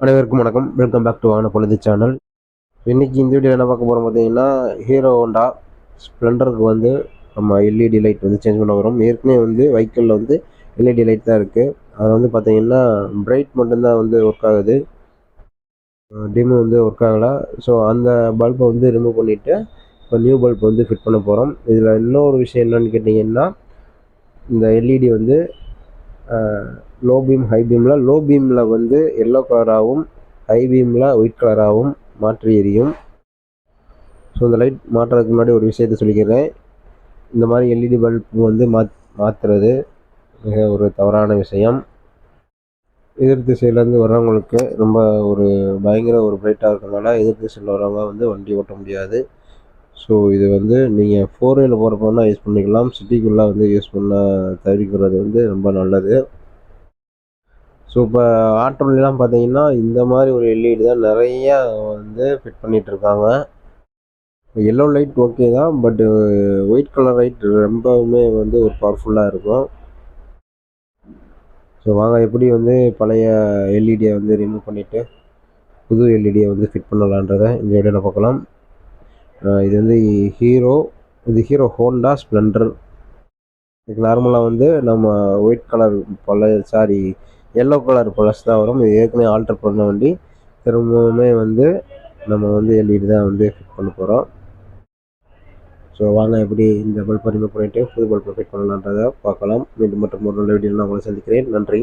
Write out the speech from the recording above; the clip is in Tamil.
அனைவருக்கும் வணக்கம். வெல்கம் பேக் டு வாகன பொழுது சேனல். இன்னைக்கு இந்த வீடியோ என்ன பார்க்க போகிறோம் பார்த்தீங்கன்னா, ஹீரோ ஹோண்டா ஸ்ப்ளெண்டருக்கு வந்து நம்ம எல்இடி லைட் வந்து சேஞ்ச் பண்ண வரோம். ஏற்கனவே வந்து வெஹிக்கிளில் வந்து எல்இடி லைட் தான் இருக்குது. அது வந்து பார்த்தீங்கன்னா பிரைட் மட்டும்தான் வந்து ஒர்க் ஆகுது, டிம் வந்து ஒர்க் ஆகலை. ஸோ அந்த பல்பை வந்து ரிமூவ் பண்ணிவிட்டு இப்போ நியூ பல்ப் வந்து ஃபிட் பண்ண போகிறோம். இதில் இன்னொரு விஷயம் என்னென்னு கேட்டிங்கன்னா, இந்த எல்இடி வந்து லோ பீம் ஹை பீமில் லோ பீமில் வந்து எல்லோ கலராகவும் ஹை பீமில் ஒயிட் கலராகவும் மாற்றி எரியும். ஸோ இந்த லைட் மாற்றுறதுக்கு முன்னாடி ஒரு விஷயத்த சொல்லிக்கிறேன். இந்த மாதிரி எல்இடி பல்ப் வந்து மாற்றுறது மிக ஒரு தவறான விஷயம். எதிர் திசையிலேருந்து வர்றவங்களுக்கு ரொம்ப ஒரு பயங்கர ஒரு பிரைட்டாக இருக்கிறதுனால எதிர் திசையில் வர்றவங்க வந்து வண்டி ஓட்ட முடியாது. ஸோ இது வந்து நீங்கள் 4 போகிறப்போனா யூஸ் பண்ணிக்கலாம். சிட்டிக்குள்ளே வந்து யூஸ் பண்ண தவிர்க்கிறது வந்து ரொம்ப நல்லது. ஸோ இப்போ ஆட்டோலாம் பார்த்தீங்கன்னா இந்த மாதிரி ஒரு எல்இடி தான் நிறையா வந்து ஃபிட் பண்ணிகிட்ருக்காங்க. எல்லோ லைட் ஓகே தான், பட்டு ஒயிட் கலர் லைட் ரொம்பவுமே வந்து ஒரு பவர்ஃபுல்லாக இருக்கும். ஸோ வாங்க எப்படி வந்து பழைய எல்இடியை வந்து ரிமூவ் பண்ணிவிட்டு புது எல்இடியை வந்து ஃபிட் பண்ணலான்றதை இந்த வீடியோவில் பார்க்கலாம். இது வந்து ஹீரோ ஹோண்டா ஸ்ப்ளெண்டர். இதுக்கு நார்மலாக வந்து நம்ம ஒயிட் கலர் எல்லோ கலர் பழசு தான் வரும். இது ஏற்கனவே ஆல்டர் பண்ண வண்டி. திரும்பவுமே வந்து நம்ம வந்து எல்இடி தான் வந்து ஃபிட் பண்ண போகிறோம். ஸோ வாங்க எப்படி இந்த பல்பை ரிமூவ் பண்ணிவிட்டு புது பல்பை ஃபிட் பண்ணலான்றதை பார்க்கலாம். மீண்டும் மற்றும் ஒரு நல்ல வீடியோவில் நான் உங்களை சந்திக்கிறேன். நன்றி.